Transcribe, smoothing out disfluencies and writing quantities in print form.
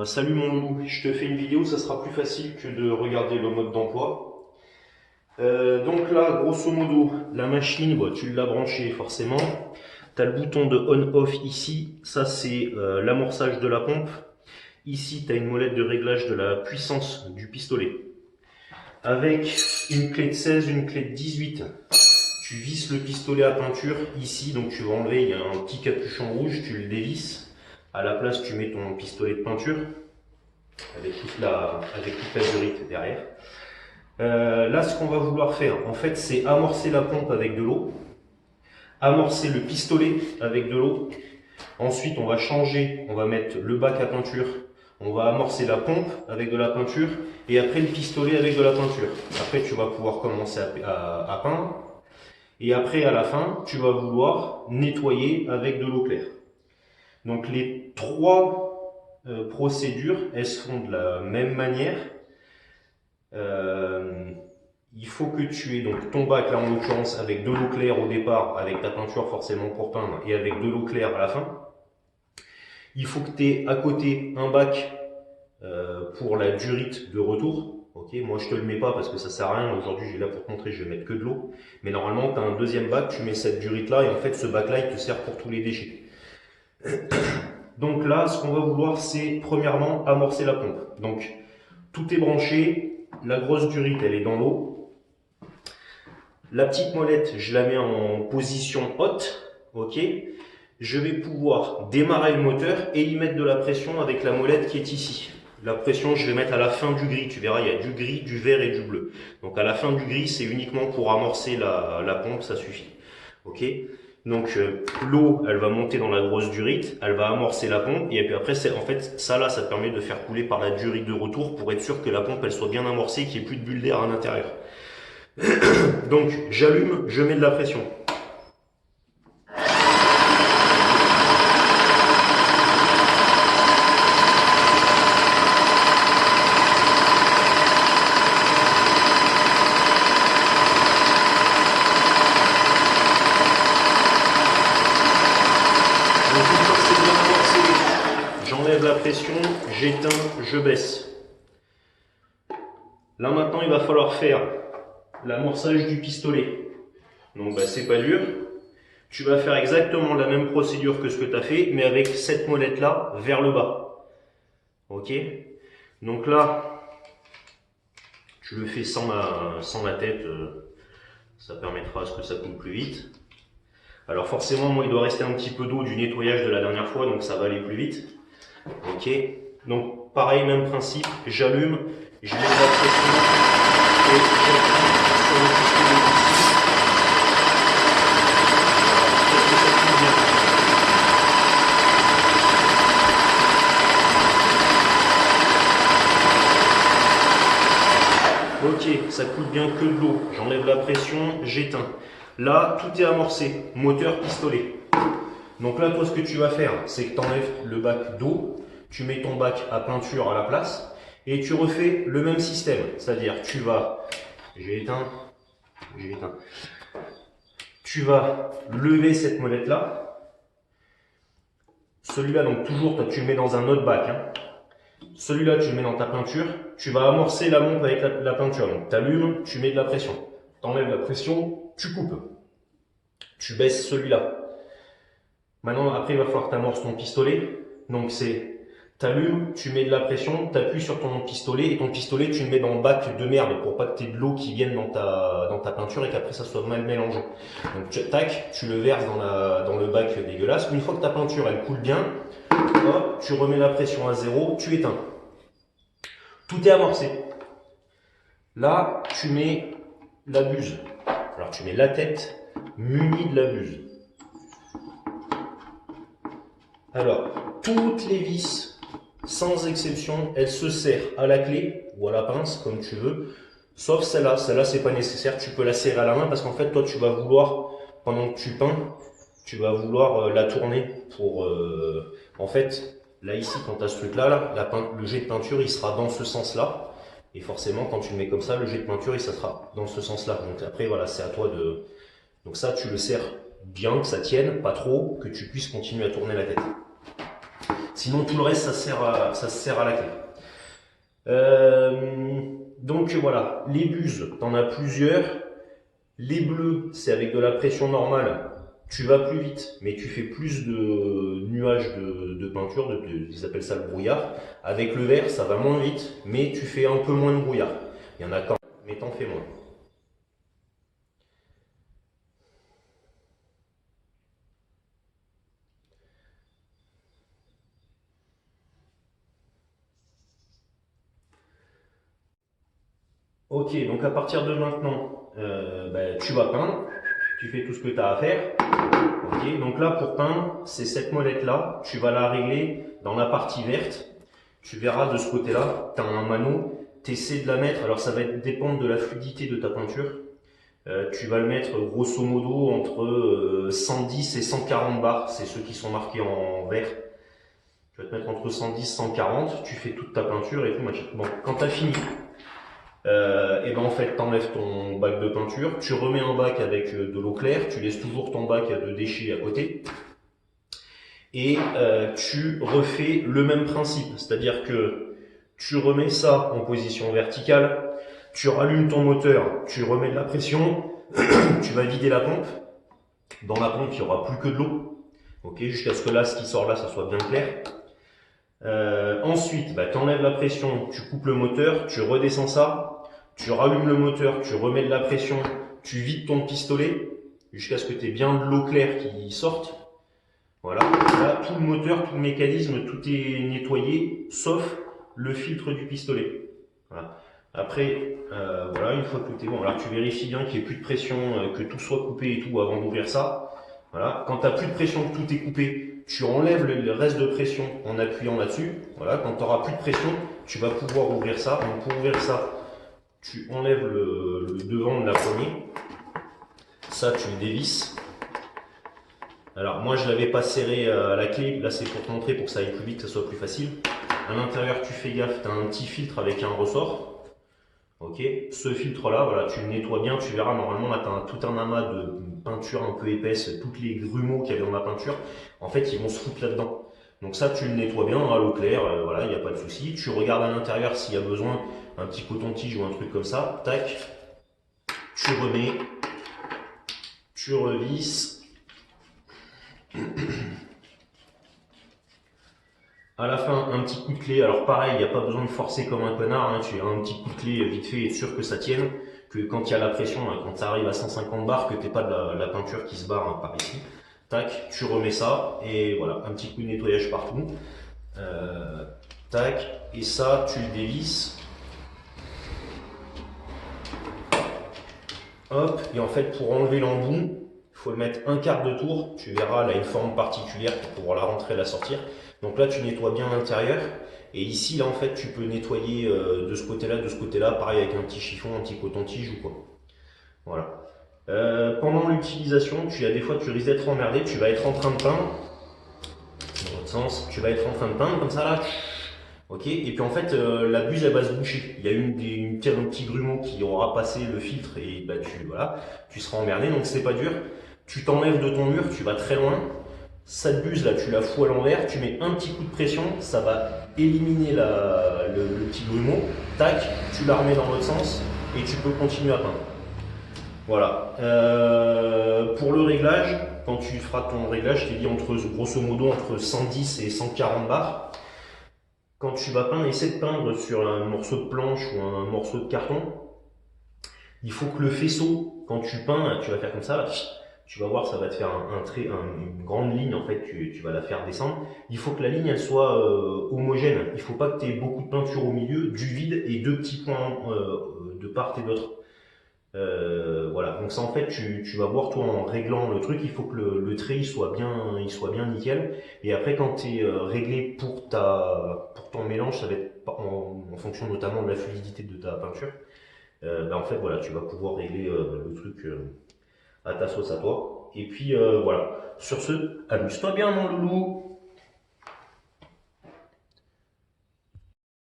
Salut mon loulou, je te fais une vidéo, ça sera plus facile que de regarder le mode d'emploi. Donc là, grosso modo, la machine, tu l'as branchée forcément. Tu as le bouton de on-off ici, ça c'est l'amorçage de la pompe. Ici, tu as une molette de réglage de la puissance du pistolet. Avec une clé de 16, une clé de 18, tu visses le pistolet à peinture ici, donc tu vas enlever, il y a un petit capuchon rouge, tu le dévisses. À la place, tu mets ton pistolet de peinture avec toute la durite derrière. Là, ce qu'on va vouloir faire, en fait, c'est amorcer la pompe avec de l'eau, amorcer le pistolet avec de l'eau. Ensuite, on va changer, on va mettre le bac à peinture, on va amorcer la pompe avec de la peinture et après le pistolet avec de la peinture. Après, tu vas pouvoir commencer à peindre. Et après, à la fin, tu vas vouloir nettoyer avec de l'eau claire. Donc les trois procédures, elles se font de la même manière. Il faut que tu aies donc ton bac, là en l'occurrence, avec de l'eau claire au départ, avec ta peinture forcément pour peindre, et avec de l'eau claire à la fin. Il faut que tu aies à côté un bac pour la durite de retour. Okay, moi je te le mets pas parce que ça sert à rien, aujourd'hui j'ai là pour te montrer, je vais mettre que de l'eau. Mais normalement tu as un deuxième bac, tu mets cette durite là, et en fait ce bac là il te sert pour tous les déchets. Donc là, ce qu'on va vouloir, c'est premièrement amorcer la pompe. Donc tout est branché, la grosse durite elle est dans l'eau. La petite molette, je la mets en position haute, ok. Je vais pouvoir démarrer le moteur et y mettre de la pression avec la molette qui est ici. La pression, je vais mettre à la fin du gris. Tu verras, il y a du gris, du vert et du bleu. Donc à la fin du gris, c'est uniquement pour amorcer la pompe, ça suffit. Ok. Donc l'eau, elle va monter dans la grosse durite, elle va amorcer la pompe et puis après, en fait, ça là, ça te permet de faire couler par la durite de retour pour être sûr que la pompe, elle soit bien amorcée, qu'il n'y ait plus de bulles d'air à l'intérieur. Donc j'allume, je mets de la pression. J'enlève la pression, j'éteins, je baisse. Là maintenant, il va falloir faire l'amorçage du pistolet. Donc c'est pas dur. Tu vas faire exactement la même procédure que ce que tu as fait, mais avec cette molette là vers le bas. Ok. Donc là, tu le fais sans la tête, ça permettra à ce que ça coule plus vite. Alors forcément, moi il doit rester un petit peu d'eau du nettoyage de la dernière fois, donc ça va aller plus vite. Ok, donc pareil, même principe, j'allume, je mets de la pression et j'appuie sur le pistolet ici. Ok, ça coule bien que de l'eau, j'enlève la pression, j'éteins. Là, tout est amorcé, moteur, pistolet. Donc là, toi, ce que tu vas faire, c'est que tu enlèves le bac d'eau, tu mets ton bac à peinture à la place, et tu refais le même système. C'est-à-dire, tu vas, j'ai éteint, tu vas lever cette molette-là. Celui-là, donc toujours, toi, tu le mets dans un autre bac. Hein. Celui-là, tu le mets dans ta peinture. Tu vas amorcer la pompe avec la peinture. Donc, tu allumes, tu mets de la pression. Tu enlèves la pression, tu coupes. Tu baisses celui-là. Maintenant, après, il va falloir que tu amorces ton pistolet. Donc, c'est, t'allumes, tu mets de la pression, tu appuies sur ton pistolet et ton pistolet, tu le mets dans le bac de merde pour pas que tu aies de l'eau qui vienne dans ta peinture et qu'après ça soit mal mélangé. Donc, tac, tu le verses dans le bac dégueulasse. Une fois que ta peinture, elle coule bien, hop, tu remets la pression à zéro, tu éteins. Tout est amorcé. Là, tu mets la buse. Alors, tu mets la tête munie de la buse. Alors, toutes les vis, sans exception, elles se serrent à la clé ou à la pince, comme tu veux, sauf celle-là. Celle-là, c'est pas nécessaire, tu peux la serrer à la main parce qu'en fait, toi, tu vas vouloir, pendant que tu peins, tu vas vouloir la tourner pour... en fait, là, ici, quand tu as ce truc-là, le jet de peinture, il sera dans ce sens-là. Et forcément, quand tu le mets comme ça, le jet de peinture, il sera dans ce sens-là. Donc après, voilà, c'est à toi de... Donc ça, tu le serres bien, que ça tienne, pas trop, que tu puisses continuer à tourner la tête. Sinon, tout le reste, ça se sert à la clé. Donc voilà, les buses, tu en as plusieurs. Les bleus, c'est avec de la pression normale. Tu vas plus vite, mais tu fais plus de nuages de peinture, ils appellent ça le brouillard. Avec le vert, ça va moins vite, mais tu fais un peu moins de brouillard. Il y en a quand même, mais t'en fais moins. Ok, donc à partir de maintenant, tu vas peindre, tu fais tout ce que tu as à faire. Ok, donc là pour peindre, c'est cette molette là, tu vas la régler dans la partie verte. Tu verras de ce côté-là, tu as un mano, tu essaies de la mettre, alors ça va dépendre de la fluidité de ta peinture. Tu vas le mettre grosso modo entre 110 et 140 bars, c'est ceux qui sont marqués en vert. Tu vas te mettre entre 110 et 140, tu fais toute ta peinture et tout machin. Bon, quand tu as fini, et ben en fait, tu enlèves ton bac de peinture, tu remets un bac avec de l'eau claire, tu laisses toujours ton bac de déchets à côté, et tu refais le même principe, c'est-à-dire que tu remets ça en position verticale, tu rallumes ton moteur, tu remets de la pression, tu vas vider la pompe. Dans la pompe, il n'y aura plus que de l'eau, ok, jusqu'à ce que là, ce qui sort là, ça soit bien clair. Ensuite, tu enlèves la pression, tu coupes le moteur, tu redescends ça, tu rallumes le moteur, tu remets de la pression, tu vides ton pistolet jusqu'à ce que tu aies bien de l'eau claire qui sorte. Voilà, là tout le moteur, tout le mécanisme, tout est nettoyé sauf le filtre du pistolet. Voilà. Après, voilà, une fois que tout est bon, alors tu vérifies bien qu'il n'y ait plus de pression, que tout soit coupé et tout avant d'ouvrir ça. Voilà. Quand tu n'as plus de pression, que tout est coupé, tu enlèves le reste de pression en appuyant là-dessus. Voilà. Quand tu n'auras plus de pression, tu vas pouvoir ouvrir ça. Donc pour ouvrir ça, tu enlèves le devant de la poignée. Ça, tu le dévisses. Alors moi je l'avais pas serré à la clé, là c'est pour te montrer pour que ça aille plus vite, que ça soit plus facile. À l'intérieur tu fais gaffe, tu as un petit filtre avec un ressort. Ok, ce filtre là, voilà, tu le nettoies bien, tu verras normalement là tu as tout un amas de peinture un peu épaisse, toutes les grumeaux qu'il y avait dans la peinture, en fait ils vont se foutre là-dedans. Donc ça tu le nettoies bien à l'eau claire, voilà, il n'y a pas de souci. Tu regardes à l'intérieur s'il y a besoin, un petit coton-tige ou un truc comme ça, tac, tu remets, tu revisses. À la fin, un petit coup de clé. Alors pareil, il n'y a pas besoin de forcer comme un connard. Hein. Tu as un petit coup de clé vite fait et être sûr que ça tienne. Que quand il y a la pression, hein, quand ça arrive à 150 bars, que tu n'aies pas de la peinture qui se barre hein, par ici. Tac, tu remets ça et voilà, un petit coup de nettoyage partout. Tac, et ça, tu le dévisses. Hop, et en fait, pour enlever l'embout, il faut le mettre un quart de tour. Tu verras, là, une forme particulière pour pouvoir la rentrer et la sortir. Donc là, tu nettoies bien l'intérieur. Et ici, là, en fait, tu peux nettoyer de ce côté-là, pareil avec un petit chiffon, un petit coton-tige ou quoi. Voilà. Pendant l'utilisation, il y a des fois, tu risques d'être emmerdé. Tu vas être en train de peindre. Dans l'autre sens, tu vas être en train de peindre comme ça, là. Ok, et puis en fait, la buse elle va se boucher. Il y a un petit grumeau qui aura passé le filtre et bah, tu seras emmerdé, donc c'est pas dur. Tu t'enlèves de ton mur, tu vas très loin. Cette buse là, tu la fous à l'envers, tu mets un petit coup de pression, ça va éliminer le petit grumeau. Tac, tu la remets dans l'autre sens et tu peux continuer à peindre. Voilà. Pour le réglage, quand tu feras ton réglage, je t'ai dit grosso modo entre 110 et 140 bars. Quand tu vas peindre, essaie de peindre sur un morceau de planche ou un morceau de carton. Il faut que le faisceau, quand tu peins, tu vas faire comme ça, là, tu vas voir, ça va te faire un trait, une grande ligne, en fait, tu vas la faire descendre. Il faut que la ligne, elle soit homogène. Il ne faut pas que tu aies beaucoup de peinture au milieu, du vide et deux petits points de part et d'autre. Voilà, donc ça en fait tu vas voir toi en réglant le truc, il faut que le trait il soit bien nickel. Et après quand tu es réglé pour ton mélange, ça va être en fonction notamment de la fluidité de ta peinture. En fait voilà, tu vas pouvoir régler le truc à ta sauce à toi. Et puis voilà, sur ce, amuse-toi bien mon loulou.